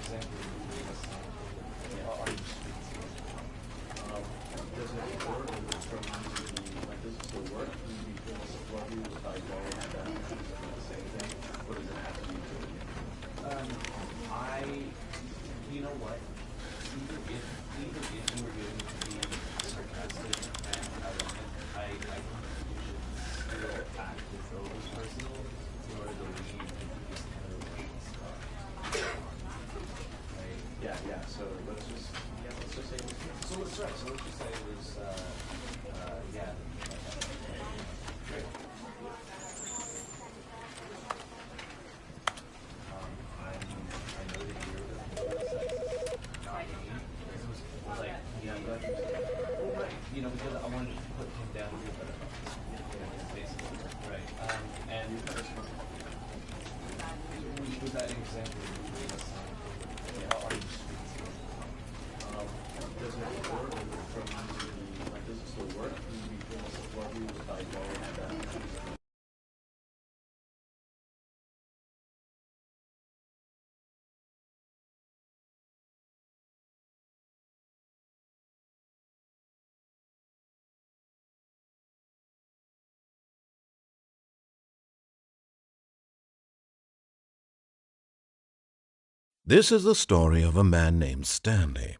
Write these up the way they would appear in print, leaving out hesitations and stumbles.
example between us? Are you Does it work? Like, does it still work? Do you feel love you if I go and the same thing? Or does it have to be good? you know what? Even if you were going to be sarcastic and ironic, I think you should still act as though it was personal in order to leave this kind of stuff. Right? Yeah. So let's just say it was good. So let's just say it was yeah. Great. I know that you're not me. It was like, yeah, but right. Because I wanted to put him down a little bit. Basically, right. And with that example, are you Does it work? Like, does it still work? Do you feel love you if I go and This is the story of a man named Stanley.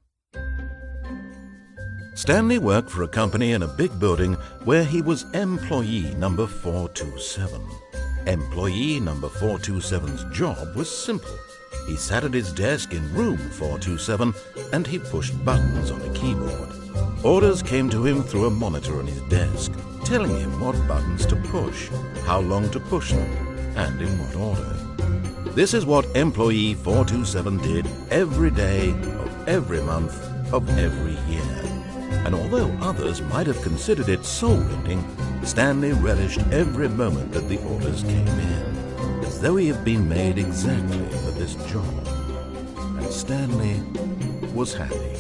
Stanley worked for a company in a big building where he was employee number 427. Employee number 427's job was simple. He sat at his desk in room 427 and he pushed buttons on a keyboard. Orders came to him through a monitor on his desk, telling him what buttons to push, how long to push them, and in what order. This is what employee 427 did every day of every month of every year. And although others might have considered it soul-rending, Stanley relished every moment that the orders came in, as though he had been made exactly for this job. And Stanley was happy.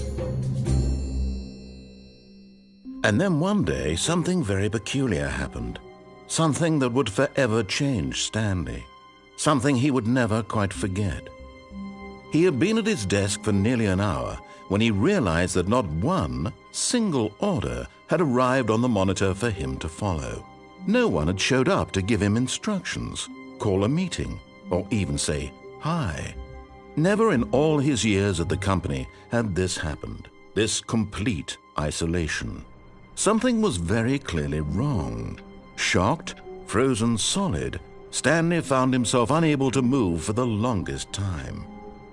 And then one day, something very peculiar happened. Something that would forever change Stanley. Something he would never quite forget. He had been at his desk for nearly an hour when he realized that not one single order had arrived on the monitor for him to follow. No one had showed up to give him instructions, call a meeting, or even say hi. Never in all his years at the company had this happened, this complete isolation. Something was very clearly wrong. Shocked, frozen solid, Stanley found himself unable to move for the longest time.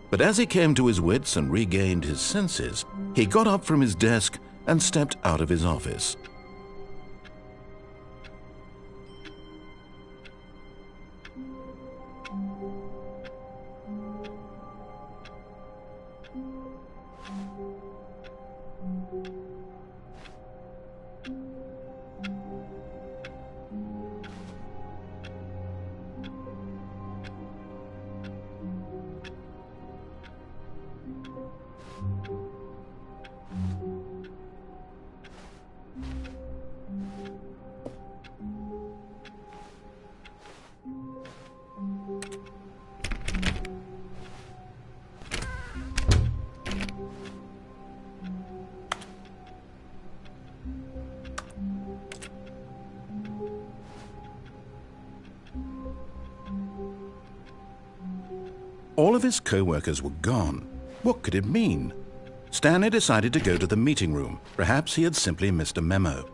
But as he came to his wits and regained his senses, he got up from his desk and stepped out of his office. All of his co-workers were gone. What could it mean? Stanley decided to go to the meeting room. Perhaps he had simply missed a memo.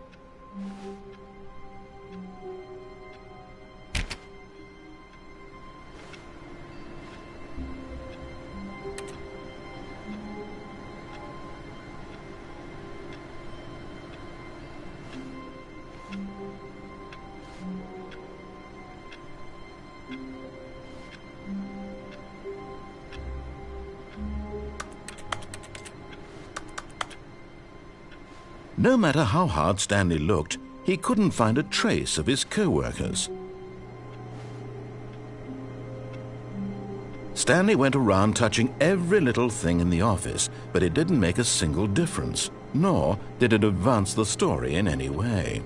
No matter how hard Stanley looked, he couldn't find a trace of his co-workers. Stanley went around touching every little thing in the office, but it didn't make a single difference, nor did it advance the story in any way.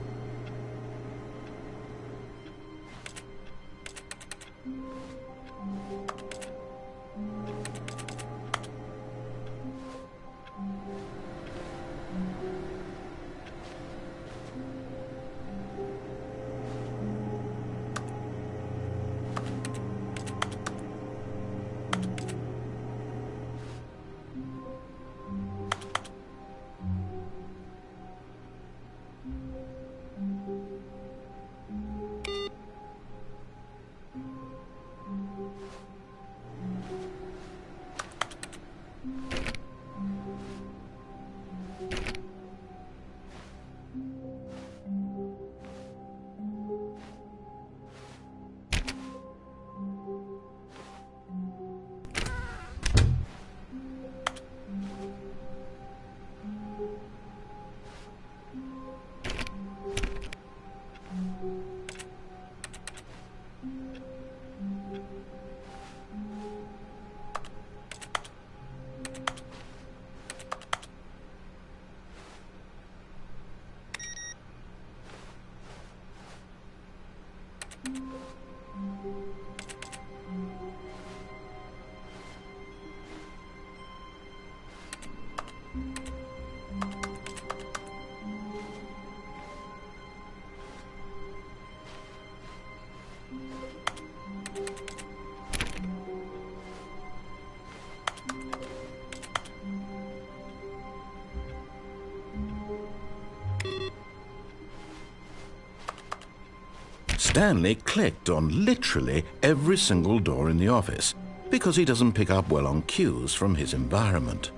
Stanley clicked on literally every single door in the office because he doesn't pick up well on cues from his environment.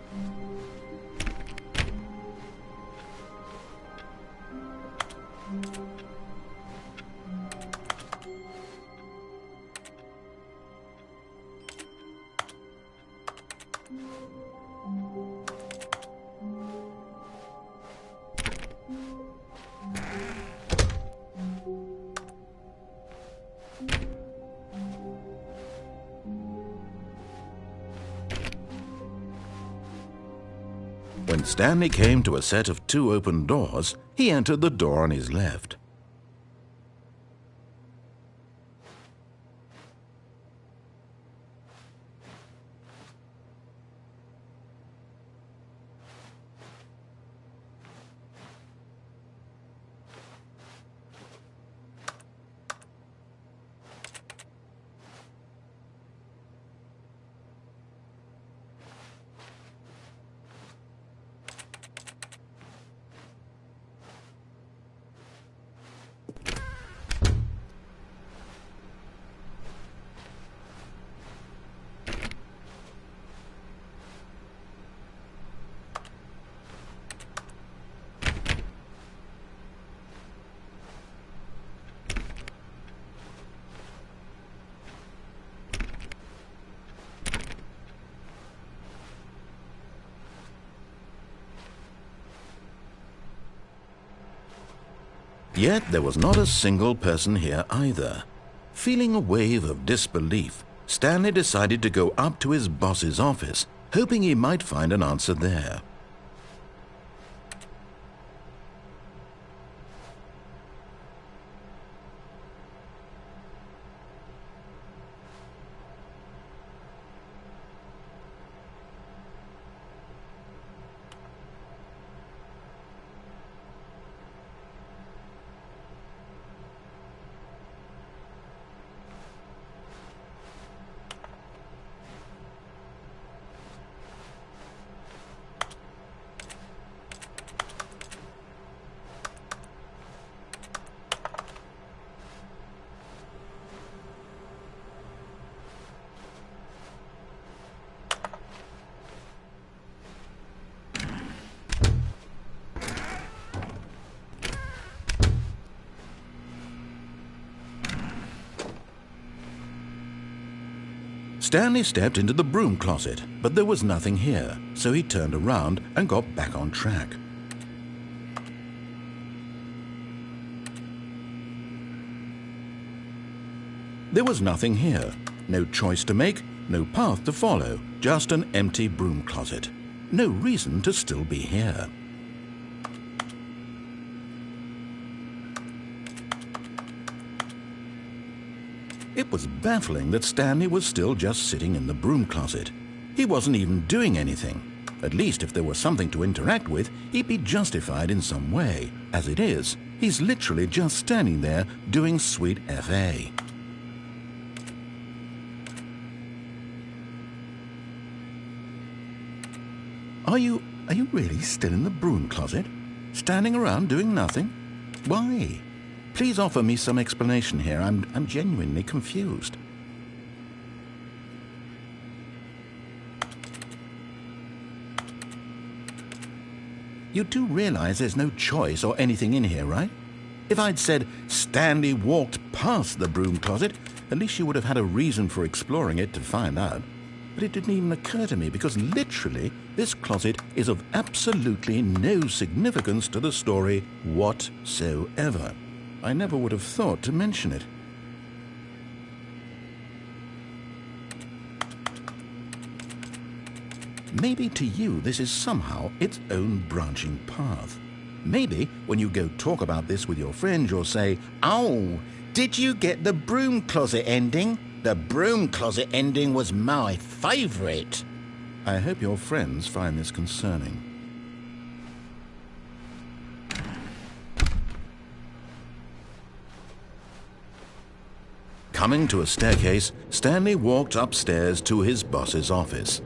When Stanley came to a set of 2 open doors, he entered the door on his left. Yet there was not a single person here either. Feeling a wave of disbelief, Stanley decided to go up to his boss's office, hoping he might find an answer there. Stanley stepped into the broom closet, but there was nothing here, so he turned around and got back on track. There was nothing here, no choice to make, no path to follow, just an empty broom closet. No reason to still be here. It was baffling that Stanley was still just sitting in the broom closet. He wasn't even doing anything. At least if there was something to interact with, he'd be justified in some way. As it is, he's literally just standing there doing sweet FA. Are you really still in the broom closet? Standing around doing nothing? Why? Please offer me some explanation here. I'm genuinely confused. You do realize there's no choice or anything in here, right? If I'd said Stanley walked past the broom closet, at least you would have had a reason for exploring it to find out. But it didn't even occur to me because literally this closet is of absolutely no significance to the story whatsoever. I never would have thought to mention it. Maybe to you this is somehow its own branching path. Maybe when you go talk about this with your friends, you'll say, "Oh, did you get the broom closet ending? The broom closet ending was my favorite." I hope your friends find this concerning. Coming to a staircase, Stanley walked upstairs to his boss's office.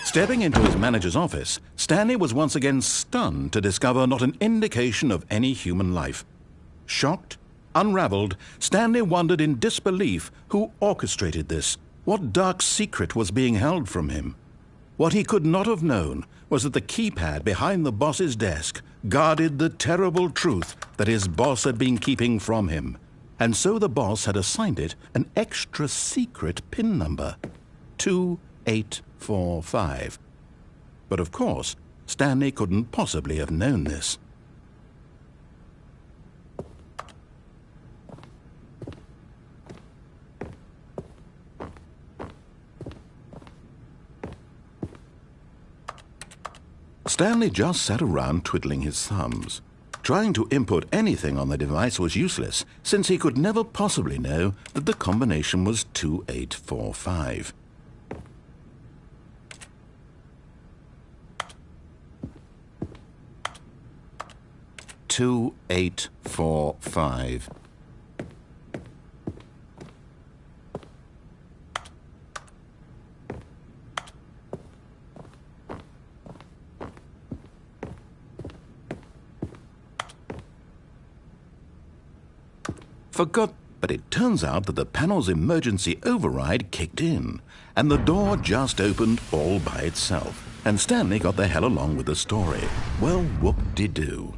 Stepping into his manager's office, Stanley was once again stunned to discover not an indication of any human life. Shocked, unraveled, Stanley wondered in disbelief who orchestrated this. What dark secret was being held from him? What he could not have known was that the keypad behind the boss's desk guarded the terrible truth that his boss had been keeping from him. And so the boss had assigned it an extra secret PIN number, 2845. But of course, Stanley couldn't possibly have known this. Stanley just sat around twiddling his thumbs. Trying to input anything on the device was useless, since he could never possibly know that the combination was 2845. But it turns out that the panel's emergency override kicked in, and the door just opened all by itself, and Stanley got the hell along with the story. Well, whoop-de-doo.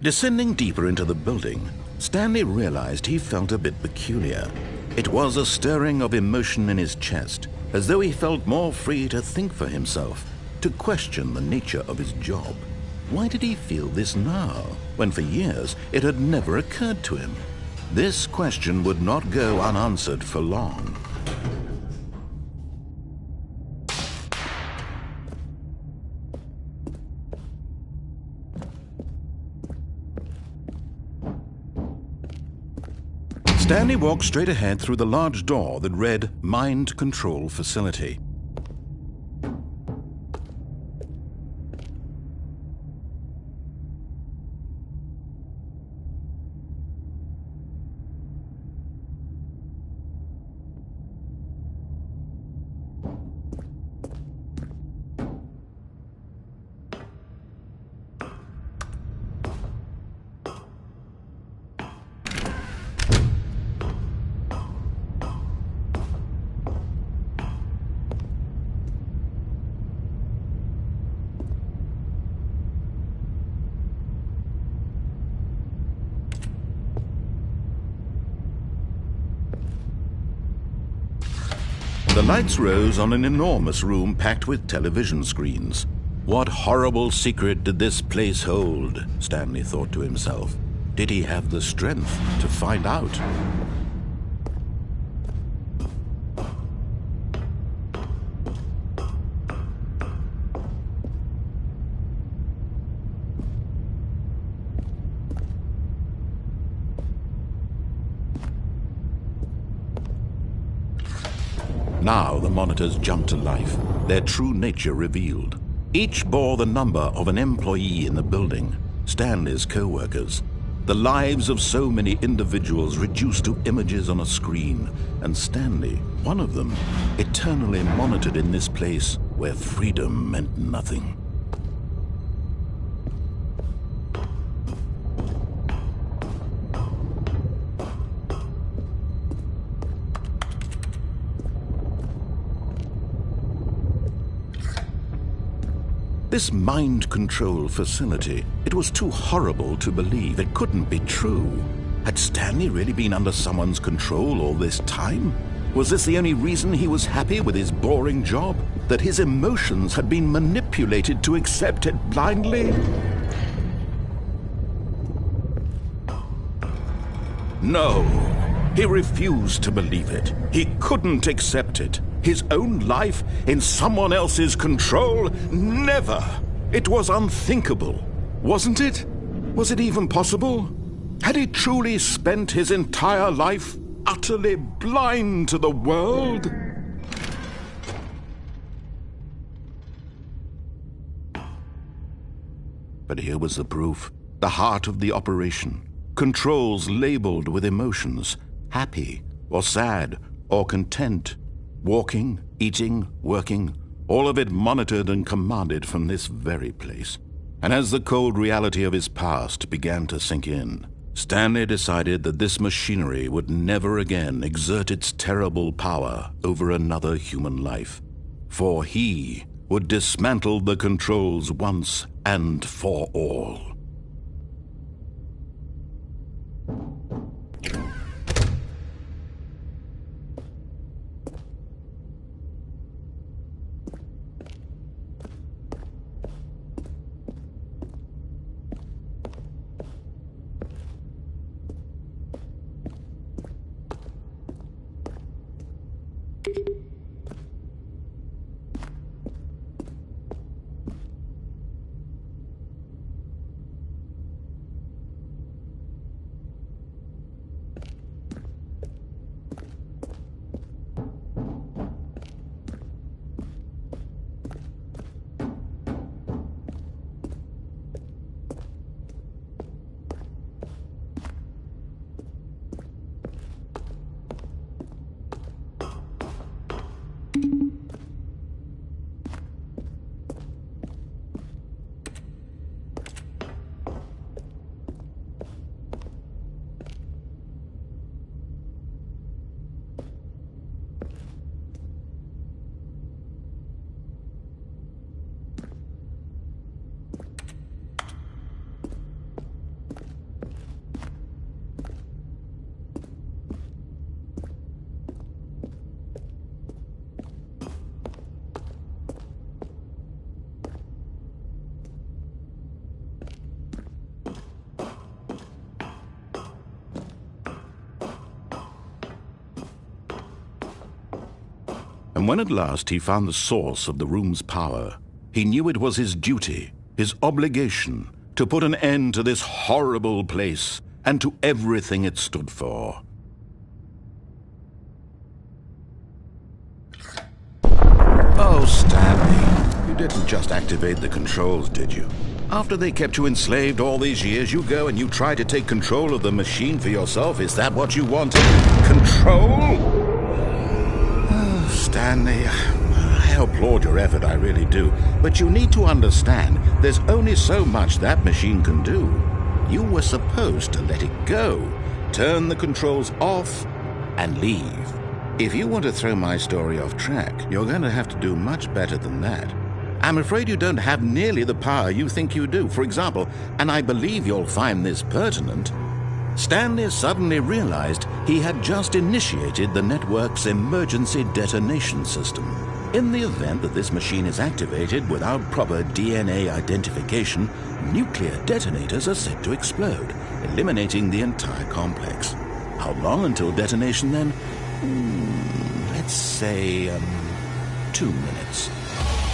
Descending deeper into the building, Stanley realized he felt a bit peculiar. It was a stirring of emotion in his chest, as though he felt more free to think for himself, to question the nature of his job. Why did he feel this now, when for years it had never occurred to him? This question would not go unanswered for long. Stanley walked straight ahead through the large door that read Mind Control Facility. The lights rose on an enormous room packed with television screens. What horrible secret did this place hold? Stanley thought to himself. Did he have the strength to find out? Now the monitors jumped to life, their true nature revealed. Each bore the number of an employee in the building, Stanley's co-workers. The lives of so many individuals reduced to images on a screen, and Stanley, one of them, eternally monitored in this place where freedom meant nothing. This mind control facility, it was too horrible to believe. It couldn't be true. Had Stanley really been under someone's control all this time? Was this the only reason he was happy with his boring job? That his emotions had been manipulated to accept it blindly? No, he refused to believe it. He couldn't accept it. His own life in someone else's control? Never! It was unthinkable, wasn't it? Was it even possible? Had he truly spent his entire life utterly blind to the world? But here was the proof, the heart of the operation. Controls labeled with emotions, happy or sad or content. Walking, eating, working, all of it monitored and commanded from this very place. And as the cold reality of his past began to sink in, Stanley decided that this machinery would never again exert its terrible power over another human life. For he would dismantle the controls once and for all. when at last he found the source of the room's power, he knew it was his duty, his obligation, to put an end to this horrible place and to everything it stood for. Oh, Stanley, you didn't just activate the controls, did you? After they kept you enslaved all these years, you go and you try to take control of the machine for yourself. Is that what you wanted? Control? Oh, Stanley, I applaud your effort, I really do. But you need to understand, there's only so much that machine can do. You were supposed to let it go, turn the controls off, and leave. If you want to throw my story off track, you're going to have to do much better than that. I'm afraid you don't have nearly the power you think you do. For example, and I believe you'll find this pertinent, Stanley suddenly realized he had just initiated the network's emergency detonation system. In the event that this machine is activated without proper DNA identification, nuclear detonators are set to explode, eliminating the entire complex. How long until detonation then? Let's say, 2 minutes.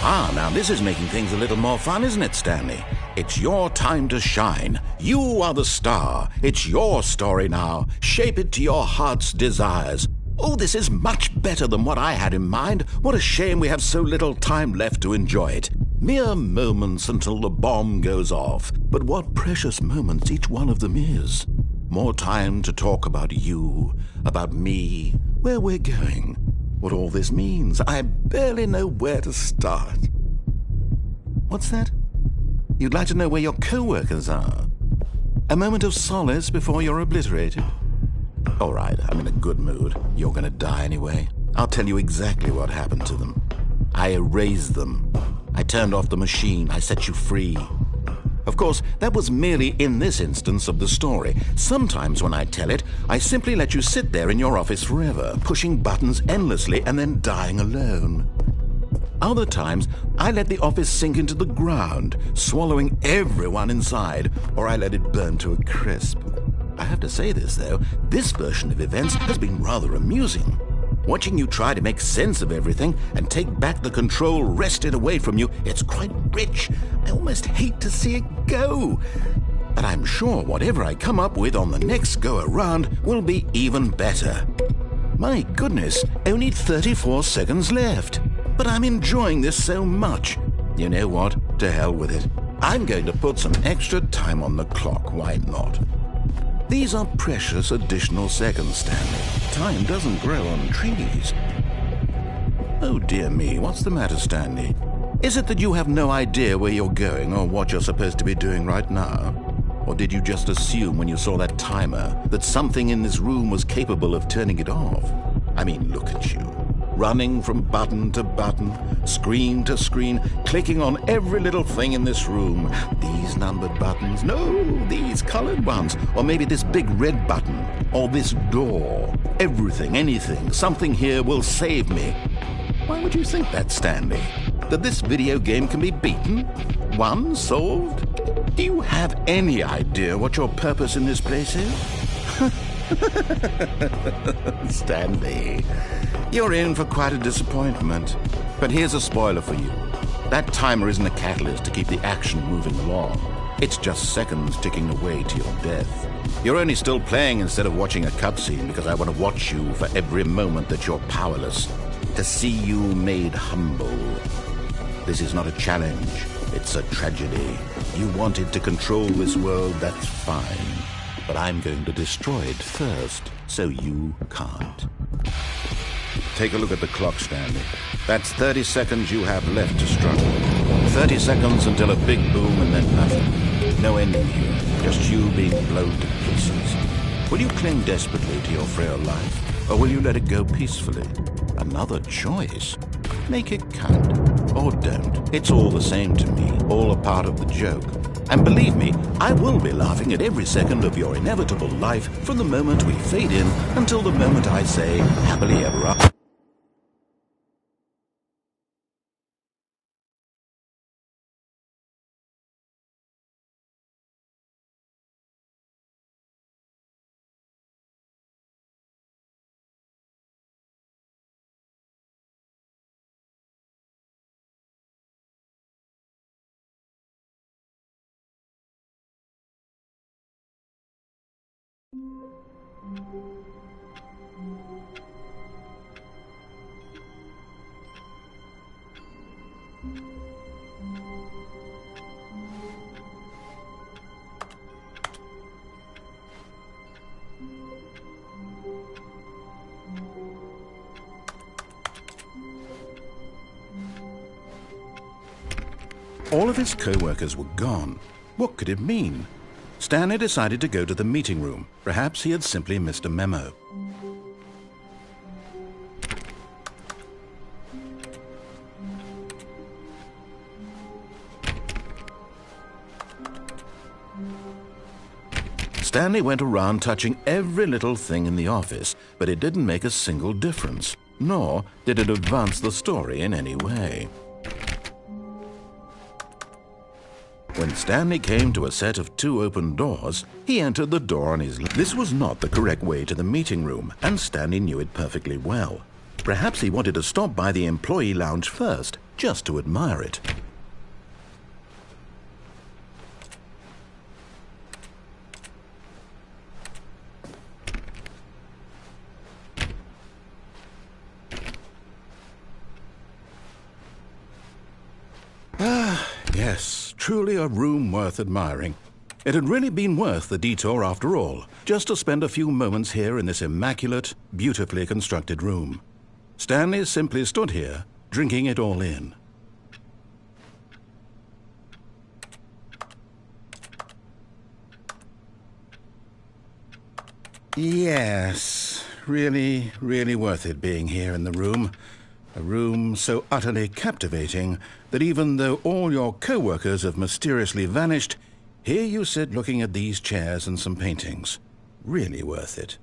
Ah, now this is making things a little more fun, isn't it, Stanley? It's your time to shine. You are the star. It's your story now. Shape it to your heart's desires. Oh, this is much better than what I had in mind. What a shame we have so little time left to enjoy it. Mere moments until the bomb goes off. But what precious moments each one of them is. More time to talk about you, about me, where we're going, what all this means. I barely know where to start. What's that? You'd like to know where your co-workers are? A moment of solace before you're obliterated? All right, I'm in a good mood. You're going to die anyway. I'll tell you exactly what happened to them. I erased them. I turned off the machine. I set you free. Of course, that was merely in this instance of the story. Sometimes when I tell it, I simply let you sit there in your office forever, pushing buttons endlessly and then dying alone. Other times, I let the office sink into the ground, swallowing everyone inside, or I let it burn to a crisp. I have to say this, though, this version of events has been rather amusing. Watching you try to make sense of everything and take back the control wrested away from you, it's quite rich. I almost hate to see it go. But I'm sure whatever I come up with on the next go-around will be even better. My goodness, only 34 seconds left. But I'm enjoying this so much. You know what? To hell with it. I'm going to put some extra time on the clock, why not? These are precious additional seconds, Stanley. Time doesn't grow on trees. Oh dear me, what's the matter, Stanley? Is it that you have no idea where you're going or what you're supposed to be doing right now? Or did you just assume when you saw that timer that something in this room was capable of turning it off? I mean, look at you. Running from button to button, screen to screen, clicking on every little thing in this room. These numbered buttons, no, these colored ones, or maybe this big red button, or this door. Everything, anything, something here will save me. Why would you think that, Stanley? That this video game can be beaten? Won? Solved? Do you have any idea what your purpose in this place is? Stanley, you're in for quite a disappointment. But here's a spoiler for you. That timer isn't a catalyst to keep the action moving along. It's just seconds ticking away to your death. You're only still playing instead of watching a cutscene because I want to watch you for every moment that you're powerless, to see you made humble. This is not a challenge. It's a tragedy. You wanted to control this world, that's fine. But I'm going to destroy it first, so you can't. Take a look at the clock, Stanley. That's 30 seconds you have left to struggle. 30 seconds until a big boom and then nothing. No ending here, just you being blown to pieces. Will you cling desperately to your frail life, or will you let it go peacefully? Another choice. Make it count, or don't. It's all the same to me, all a part of the joke. And believe me, I will be laughing at every second of your inevitable life from the moment we fade in until the moment I say, happily ever after. All of his co-workers were gone. What could it mean? Stanley decided to go to the meeting room. Perhaps he had simply missed a memo. Stanley went around touching every little thing in the office, but it didn't make a single difference, nor did it advance the story in any way. When Stanley came to a set of 2 open doors, he entered the door on his left. This was not the correct way to the meeting room, and Stanley knew it perfectly well. Perhaps he wanted to stop by the employee lounge first, just to admire it. Yes, truly a room worth admiring. It had really been worth the detour after all, just to spend a few moments here in this immaculate, beautifully constructed room. Stanley simply stood here, drinking it all in. Yes, really, really worth it being here in the room. A room so utterly captivating that even though all your co-workers have mysteriously vanished, here you sit looking at these chairs and some paintings. Really worth it.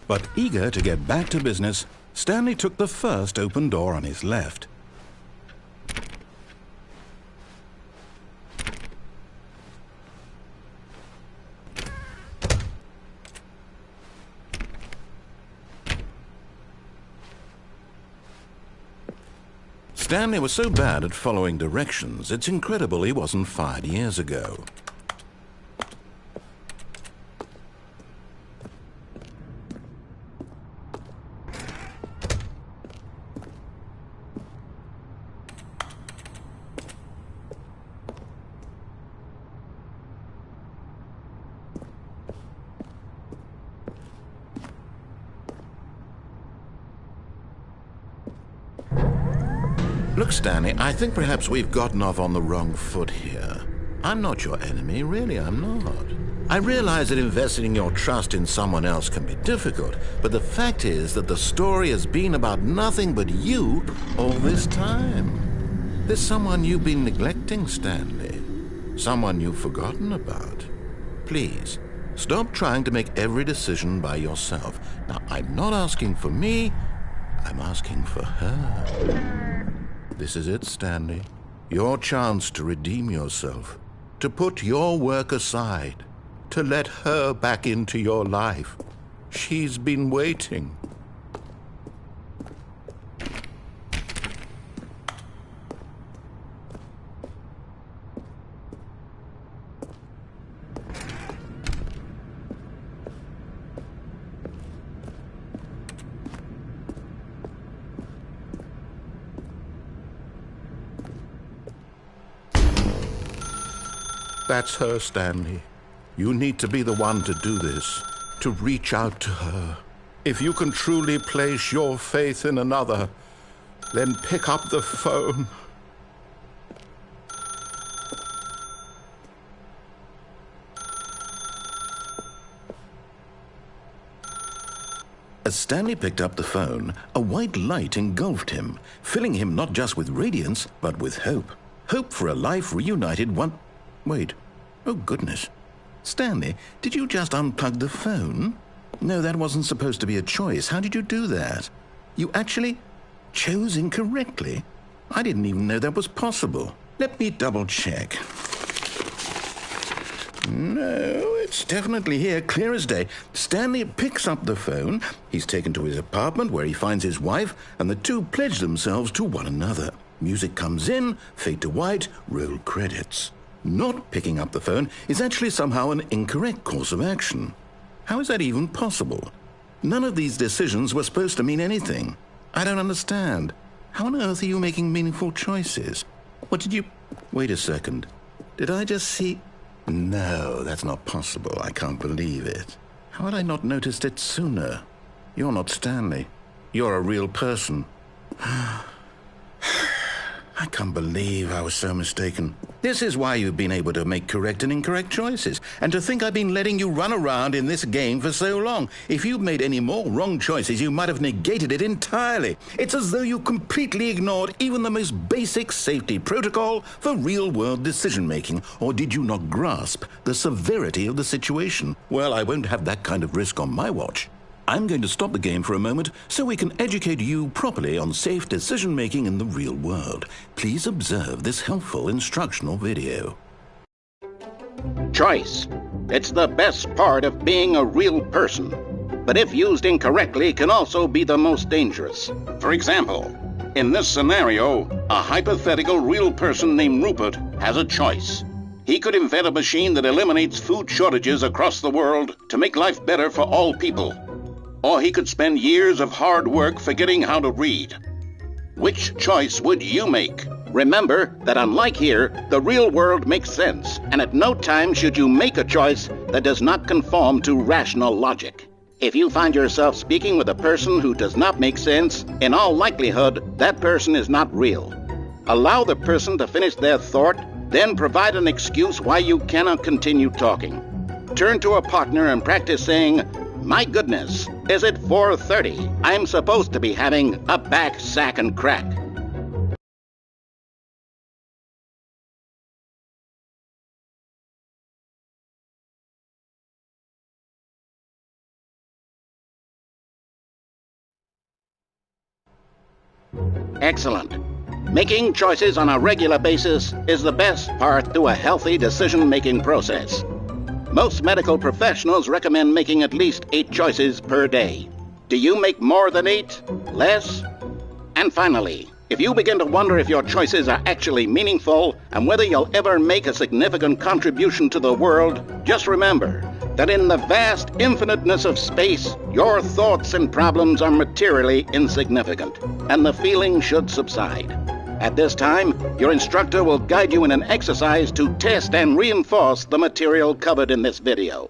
But eager to get back to business, Stanley took the first open door on his left. Stanley was so bad at following directions, it's incredible he wasn't fired years ago. Look, Stanley, I think perhaps we've gotten off on the wrong foot here. I'm not your enemy, really, I'm not. I realize that investing your trust in someone else can be difficult, but the fact is that the story has been about nothing but you all this time. There's someone you've been neglecting, Stanley. Someone you've forgotten about. Please, stop trying to make every decision by yourself. Now, I'm not asking for me, I'm asking for her. This is it, Stanley. Your chance to redeem yourself, to put your work aside, to let her back into your life. She's been waiting. That's her, Stanley. You need to be the one to do this, to reach out to her. If you can truly place your faith in another, then pick up the phone. As Stanley picked up the phone, a white light engulfed him, filling him not just with radiance, but with hope. Hope for a life reunited Wait. Oh, goodness. Stanley, did you just unplug the phone? No, that wasn't supposed to be a choice. How did you do that? You actually chose incorrectly? I didn't even know that was possible. Let me double-check. No, it's definitely here, clear as day. Stanley picks up the phone. He's taken to his apartment where he finds his wife, and the two pledge themselves to one another. Music comes in, fade to white, roll credits. Not picking up the phone is actually somehow an incorrect course of action. How is that even possible? None of these decisions were supposed to mean anything. I don't understand. How on earth are you making meaningful choices? What did you... Wait a second. Did I just see... No, that's not possible. I can't believe it. How had I not noticed it sooner? You're not Stanley. You're a real person. I can't believe I was so mistaken. This is why you've been able to make correct and incorrect choices. And to think I've been letting you run around in this game for so long. If you'd made any more wrong choices, you might have negated it entirely. It's as though you completely ignored even the most basic safety protocol for real-world decision-making. Or did you not grasp the severity of the situation? Well, I won't have that kind of risk on my watch. I'm going to stop the game for a moment so we can educate you properly on safe decision-making in the real world. Please observe this helpful instructional video. Choice. It's the best part of being a real person, but if used incorrectly can also be the most dangerous. For example, in this scenario, a hypothetical real person named Rupert has a choice. He could invent a machine that eliminates food shortages across the world to make life better for all people. Or he could spend years of hard work forgetting how to read. Which choice would you make? Remember that unlike here, the real world makes sense, and at no time should you make a choice that does not conform to rational logic. If you find yourself speaking with a person who does not make sense, in all likelihood, that person is not real. Allow the person to finish their thought, then provide an excuse why you cannot continue talking. Turn to a partner and practice saying, "My goodness, is it 4:30? I'm supposed to be having a back, sack, and crack." Excellent. Making choices on a regular basis is the best part to a healthy decision-making process. Most medical professionals recommend making at least 8 choices per day. Do you make more than 8? Less? And finally, if you begin to wonder if your choices are actually meaningful and whether you'll ever make a significant contribution to the world, just remember that in the vast infiniteness of space, your thoughts and problems are materially insignificant, and the feeling should subside. At this time, your instructor will guide you in an exercise to test and reinforce the material covered in this video.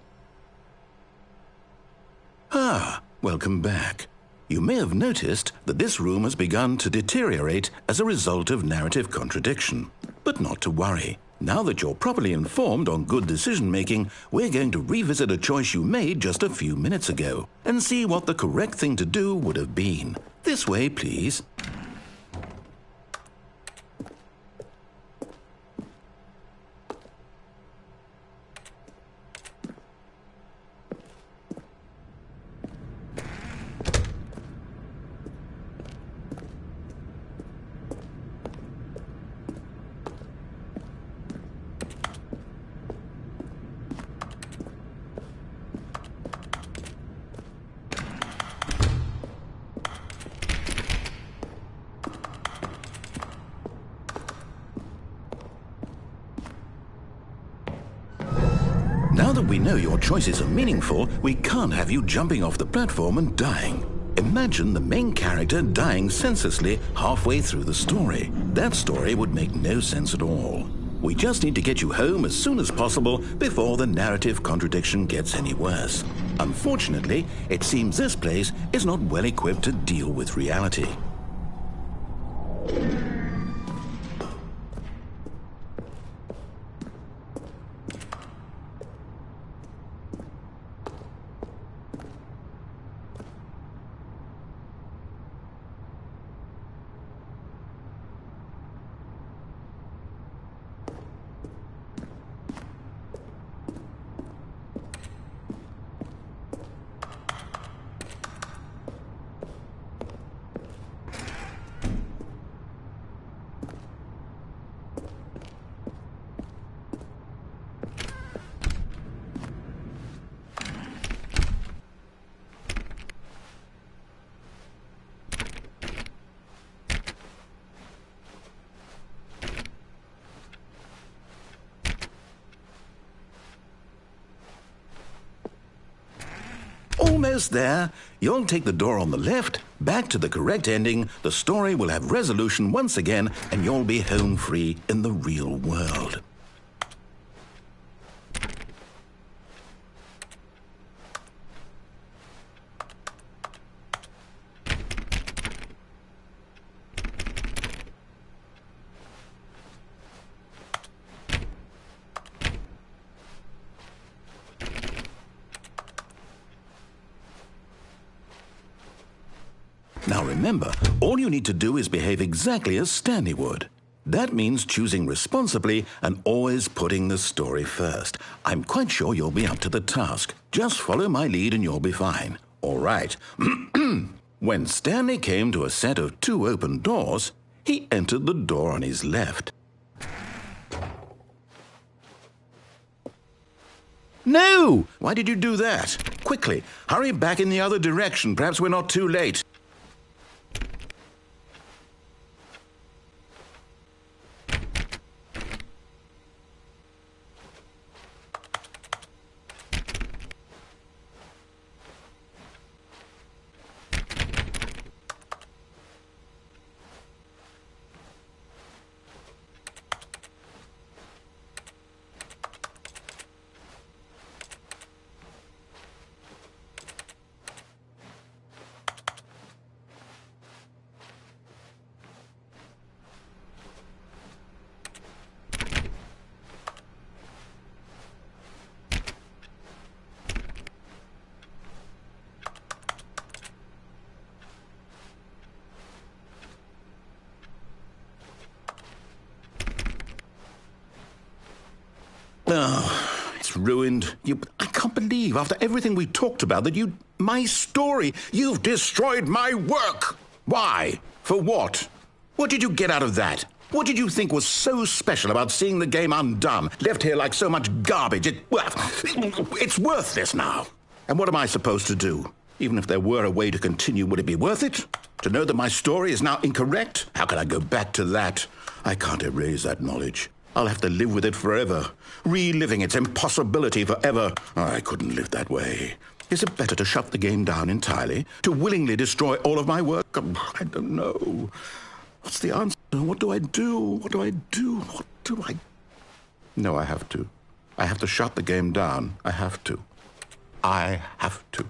Welcome back. You may have noticed that this room has begun to deteriorate as a result of narrative contradiction. But not to worry. Now that you're properly informed on good decision-making, we're going to revisit a choice you made just a few minutes ago and see what the correct thing to do would have been. This way, please. Now that we know your choices are meaningful, we can't have you jumping off the platform and dying. Imagine the main character dying senselessly halfway through the story. That story would make no sense at all. We just need to get you home as soon as possible before the narrative contradiction gets any worse. Unfortunately, it seems this place is not well equipped to deal with reality. almost there. You'll take the door on the left, back to the correct ending, the story will have resolution once again, and you'll be home free in the real world. Now remember, all you need to do is behave exactly as Stanley would. That means choosing responsibly and always putting the story first. I'm quite sure you'll be up to the task. Just follow my lead and you'll be fine. All right. When Stanley came to a set of 2 open doors, he entered the door on his left. No! Why did you do that? Quickly, hurry back in the other direction. Perhaps we're not too late. Oh, it's ruined. I can't believe, after everything we talked about, that my story, you've destroyed my work. Why? For what? What did you get out of that? What did you think was so special about seeing the game undone, left here like so much garbage? It's worthless now. And what am I supposed to do? Even if there were a way to continue, would it be worth it? To know that my story is now incorrect? How can I go back to that? I can't erase that knowledge. I'll have to live with it forever, reliving its impossibility forever. I couldn't live that way. Is it better to shut the game down entirely? To willingly destroy all of my work? I don't know. What's the answer? What do I do? What do I do? What do I... No, I have to. I have to shut the game down. I have to. I have to.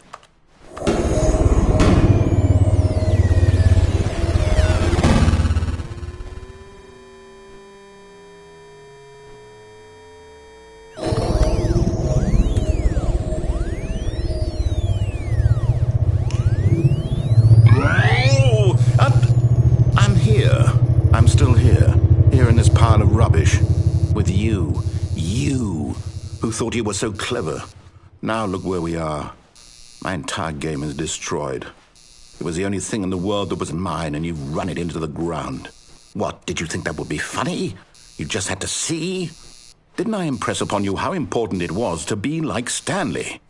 I'm still here in this pile of rubbish, with you, who thought you were so clever. Now look where we are. My entire game is destroyed. It was the only thing in the world that was mine, and you've run it into the ground. What, did you think that would be funny? You just had to see? Didn't I impress upon you how important it was to be like Stanley?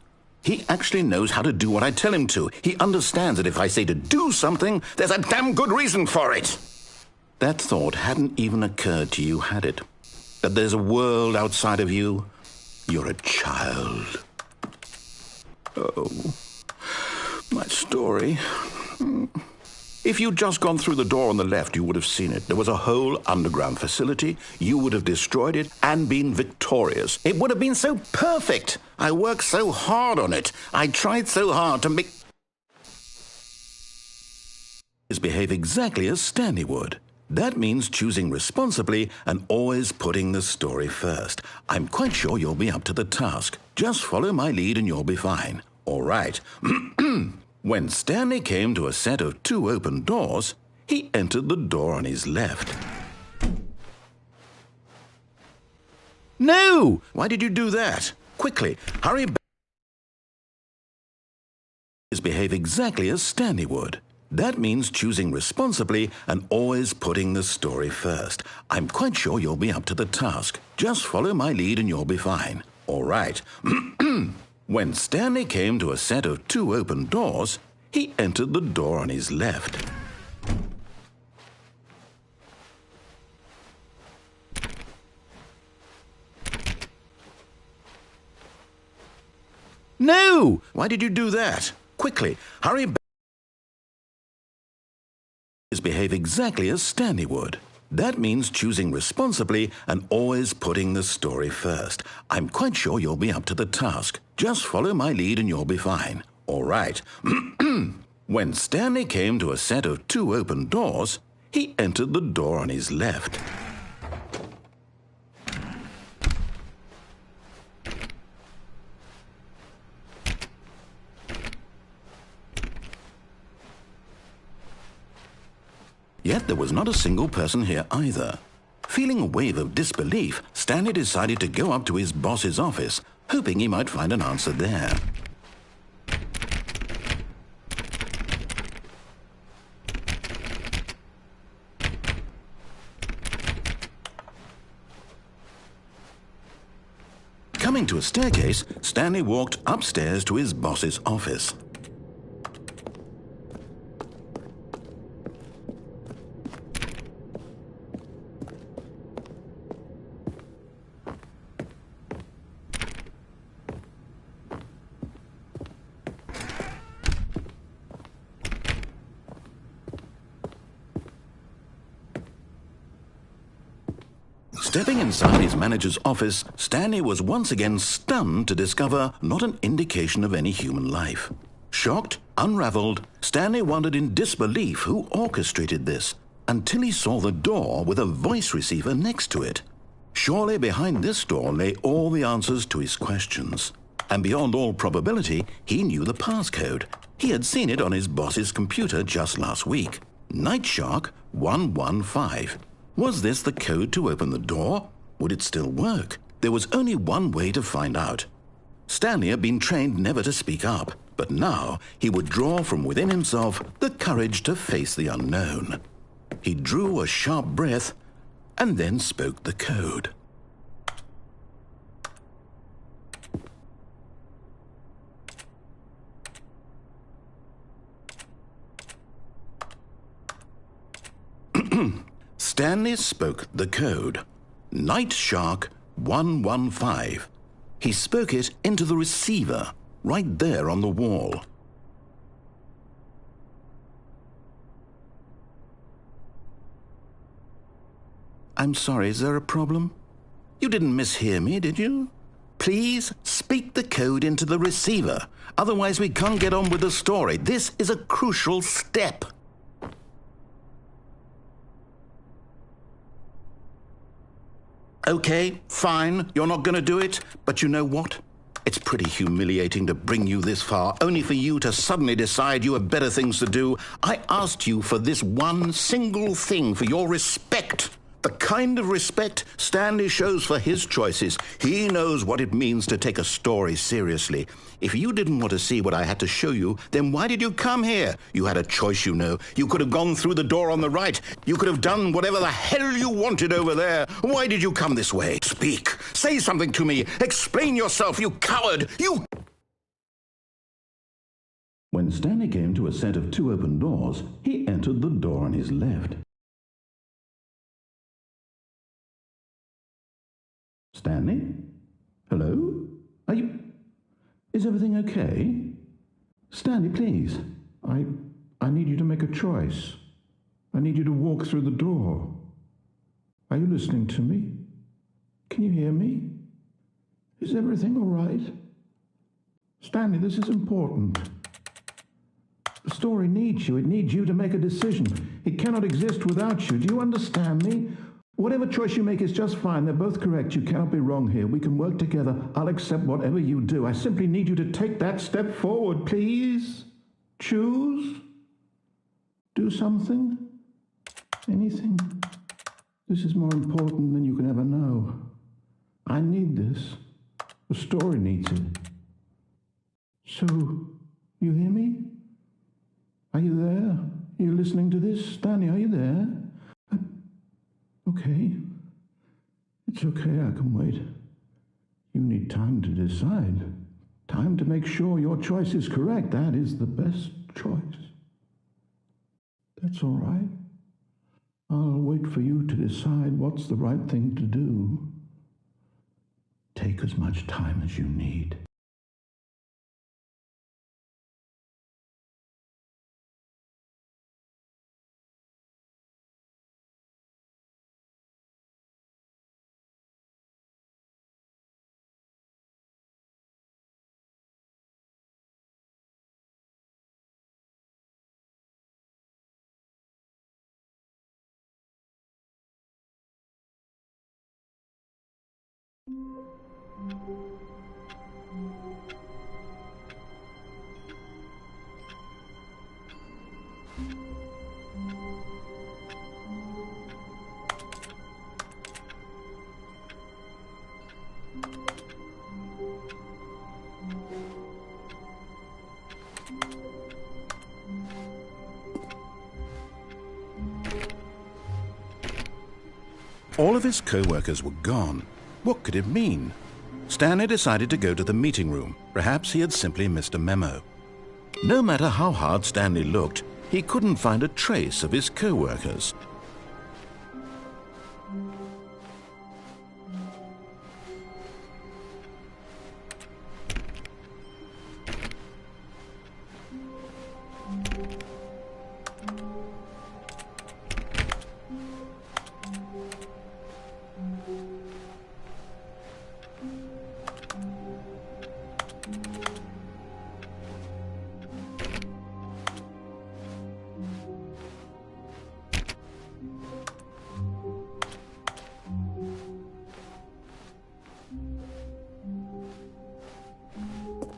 He actually knows how to do what I tell him to. He understands that if I say to do something, there's a damn good reason for it. That thought hadn't even occurred to you, had it? That there's a world outside of you? You're a child. Oh, my story. If you'd just gone through the door on the left, you would have seen it. There was a whole underground facility. You would have destroyed it and been victorious. It would have been so perfect. I worked so hard on it. I tried so hard to make... behave exactly as Stanley would. That means choosing responsibly and always putting the story first. I'm quite sure you'll be up to the task. Just follow my lead and you'll be fine. All right. When Stanley came to a set of 2 open doors, he entered the door on his left. No! Why did you do that? Quickly, hurry back. Behave exactly as Stanley would. That means choosing responsibly and always putting the story first. I'm quite sure you'll be up to the task. Just follow my lead and you'll be fine. All right. When Stanley came to a set of 2 open doors, he entered the door on his left. No! Why did you do that? Quickly, hurry back. Behave exactly as Stanley would. That means choosing responsibly and always putting the story first. I'm quite sure you'll be up to the task. Just follow my lead and you'll be fine. All right. When Stanley came to a set of 2 open doors, he entered the door on his left. Yet there was not a single person here either. Feeling a wave of disbelief, Stanley decided to go up to his boss's office, hoping he might find an answer there. Coming to a staircase, Stanley walked upstairs to his boss's office. Stepping inside his manager's office, Stanley was once again stunned to discover not an indication of any human life. Shocked, unraveled, Stanley wondered in disbelief who orchestrated this, until he saw the door with a voice receiver next to it. Surely behind this door lay all the answers to his questions. And beyond all probability, he knew the passcode. He had seen it on his boss's computer just last week. Nightshark 115. Was this the code to open the door? Would it still work? There was only one way to find out. Stanley had been trained never to speak up, but now he would draw from within himself the courage to face the unknown. He drew a sharp breath and then spoke the code. Stanley spoke the code. Nightshark 115. He spoke it into the receiver, right there on the wall. I'm sorry, is there a problem? You didn't mishear me, did you? Please speak the code into the receiver. Otherwise we can't get on with the story. This is a crucial step. Okay, fine, you're not going to do it, but you know what? It's pretty humiliating to bring you this far, only for you to suddenly decide you have better things to do. I asked you for this one single thing, for your respect. The kind of respect Stanley shows for his choices. He knows what it means to take a story seriously. If you didn't want to see what I had to show you, then why did you come here? You had a choice, you know. You could have gone through the door on the right. You could have done whatever the hell you wanted over there. Why did you come this way? Speak. Say something to me. Explain yourself, you coward. You... When Stanley came to a set of 2 open doors, he entered the door on his left. Stanley? Hello? Are you... Is everything okay? Stanley, please. I need you to make a choice. I need you to walk through the door. Are you listening to me? Can you hear me? Is everything all right? Stanley, this is important. The story needs you. It needs you to make a decision. It cannot exist without you. Do you understand me? Whatever choice you make is just fine. They're both correct. You cannot be wrong here. We can work together. I'll accept whatever you do. I simply need you to take that step forward, please. Choose. Do something. Anything. This is more important than you can ever know. I need this. The story needs it. So, you hear me? Are you there? Are you listening to this? Stanley, are you there? Okay. It's okay, I can wait. You need time to decide. Time to make sure your choice is correct. That is the best choice. That's all right. I'll wait for you to decide what's the right thing to do. Take as much time as you need. All of his co-workers were gone. What could it mean? Stanley decided to go to the meeting room. Perhaps he had simply missed a memo. No matter how hard Stanley looked, he couldn't find a trace of his co-workers.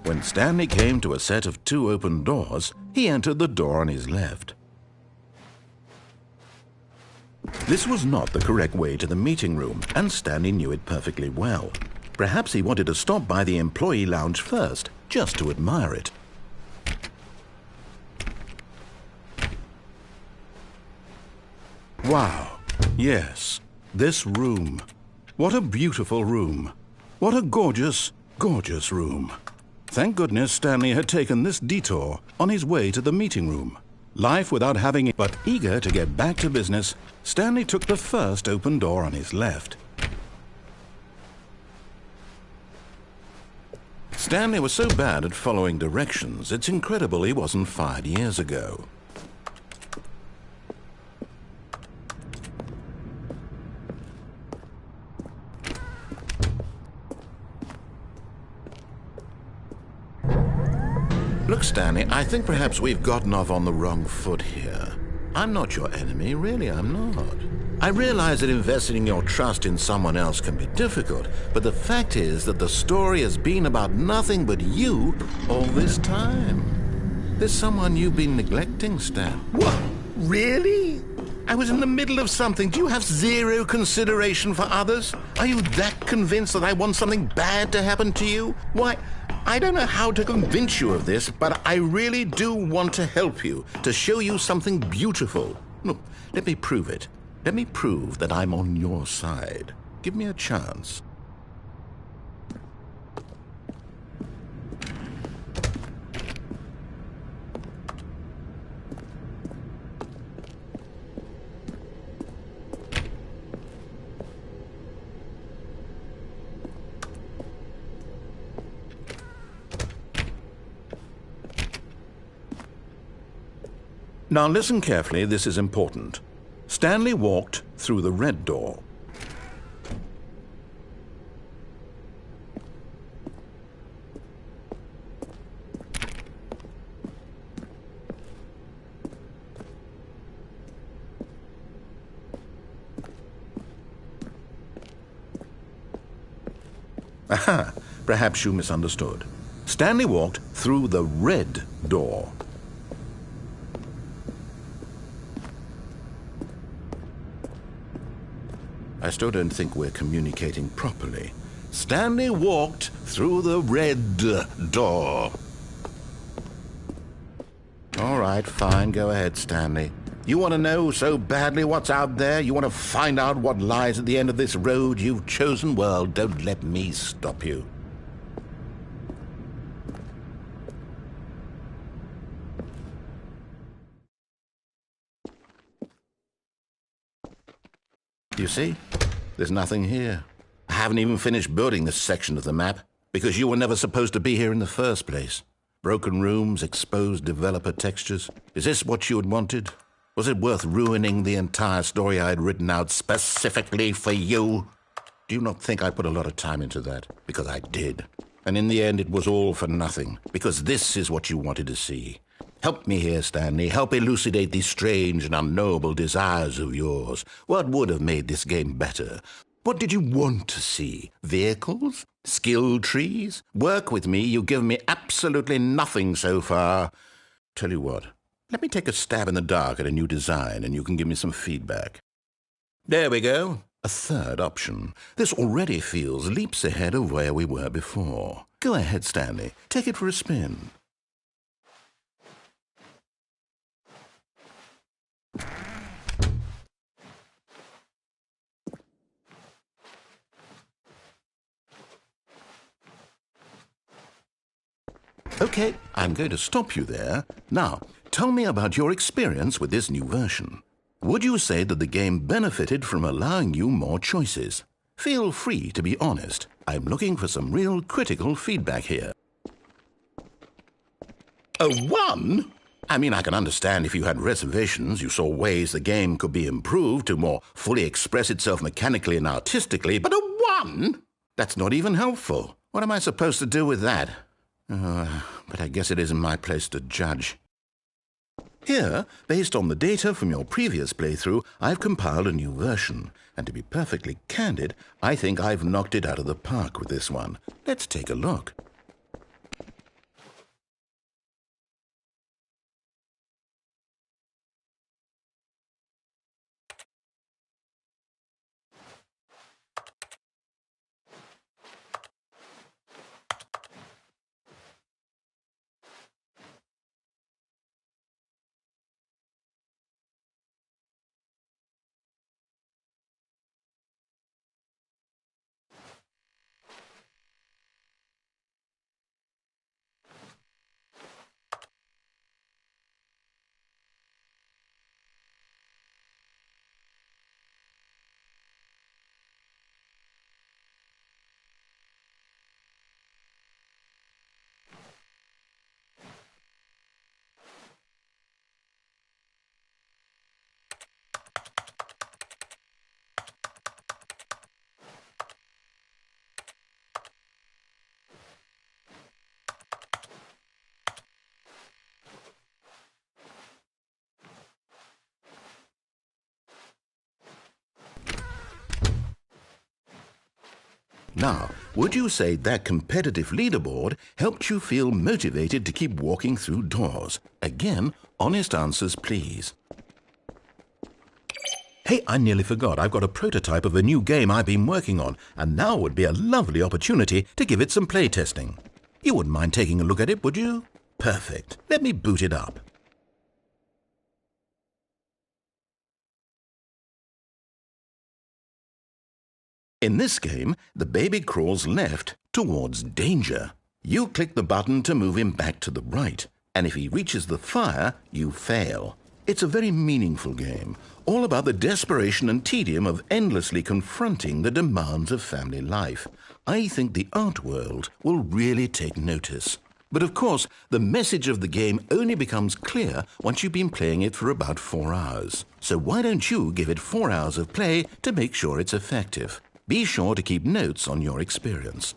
When Stanley came to a set of 2 open doors, he entered the door on his left. This was not the correct way to the meeting room, and Stanley knew it perfectly well. Perhaps he wanted to stop by the employee lounge first, just to admire it. Wow, yes, this room. What a beautiful room. What a gorgeous, gorgeous room. Thank goodness Stanley had taken this detour on his way to the meeting room. Life without having it, but eager to get back to business, Stanley took the first open door on his left. Stanley was so bad at following directions, it's incredible he wasn't fired years ago. Look, Stanley, I think perhaps we've gotten off on the wrong foot here. I'm not your enemy, really, I'm not. I realize that investing your trust in someone else can be difficult, but the fact is that the story has been about nothing but you all this time. There's someone you've been neglecting, Stan. What? Really? I was in the middle of something. Do you have zero consideration for others? Are you that convinced that I want something bad to happen to you? Why, I don't know how to convince you of this, but I really do want to help you, to show you something beautiful. Look, let me prove it. Let me prove that I'm on your side. Give me a chance. Now listen carefully, this is important. Stanley walked through the red door. Aha, perhaps you misunderstood. Stanley walked through the red door. I still don't think we're communicating properly. Stanley walked through the red door. All right, fine, go ahead, Stanley. You want to know so badly what's out there? You want to find out what lies at the end of this road you've chosen? Well, don't let me stop you. You see? There's nothing here. I haven't even finished building this section of the map, because you were never supposed to be here in the first place. Broken rooms, exposed developer textures. Is this what you had wanted? Was it worth ruining the entire story I had written out specifically for you? Do you not think I put a lot of time into that? Because I did. And in the end, it was all for nothing, because this is what you wanted to see. Help me here, Stanley. Help elucidate these strange and unknowable desires of yours. What would have made this game better? What did you want to see? Vehicles? Skill trees? Work with me, you've given me absolutely nothing so far. Tell you what, let me take a stab in the dark at a new design and you can give me some feedback. There we go. A third option. This already feels leaps ahead of where we were before. Go ahead, Stanley. Take it for a spin. Okay, I'm going to stop you there. Now, tell me about your experience with this new version. Would you say that the game benefited from allowing you more choices? Feel free to be honest. I'm looking for some real critical feedback here. A 1? I mean, I can understand if you had reservations, you saw ways the game could be improved to more fully express itself mechanically and artistically, but a 1? That's not even helpful. What am I supposed to do with that? But I guess it isn't my place to judge. Here, based on the data from your previous playthrough, I've compiled a new version. And to be perfectly candid, I think I've knocked it out of the park with this one. Let's take a look. Now, would you say that competitive leaderboard helped you feel motivated to keep walking through doors? Again, honest answers, please. Hey, I nearly forgot. I've got a prototype of a new game I've been working on, and now would be a lovely opportunity to give it some playtesting. You wouldn't mind taking a look at it, would you? Perfect. Let me boot it up. In this game, the baby crawls left towards danger. You click the button to move him back to the right, and if he reaches the fire, you fail. It's a very meaningful game, all about the desperation and tedium of endlessly confronting the demands of family life. I think the art world will really take notice. But of course, the message of the game only becomes clear once you've been playing it for about 4 hours. So why don't you give it 4 hours of play to make sure it's effective? Be sure to keep notes on your experience.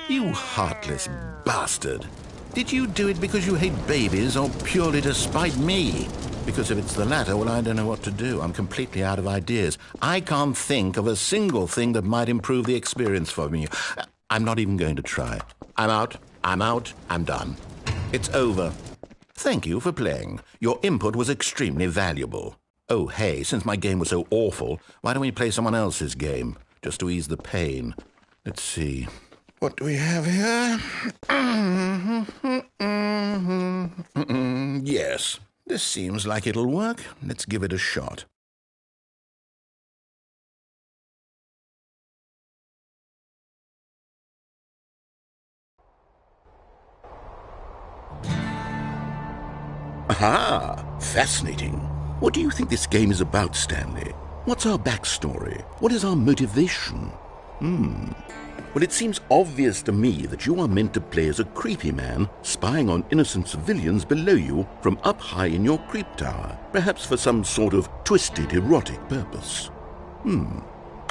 You heartless bastard. Did you do it because you hate babies or purely to spite me? Because if it's the latter, well, I don't know what to do. I'm completely out of ideas. I can't think of a single thing that might improve the experience for me. I'm not even going to try. I'm out. I'm done. It's over. Thank you for playing. Your input was extremely valuable. Oh, hey, since my game was so awful, why don't we play someone else's game, just to ease the pain? Let's see. What do we have here? Yes, this seems like it'll work. Let's give it a shot. Aha! Fascinating. What do you think this game is about, Stanley? What's our backstory? What is our motivation? Well, it seems obvious to me that you are meant to play as a creepy man spying on innocent civilians below you from up high in your creep tower, perhaps for some sort of twisted erotic purpose.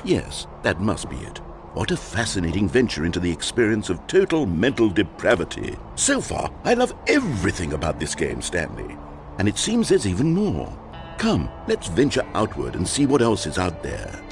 Yes, that must be it. What a fascinating venture into the experience of total mental depravity. So far, I love everything about this game, Stanley. And it seems there's even more. Come, let's venture outward and see what else is out there.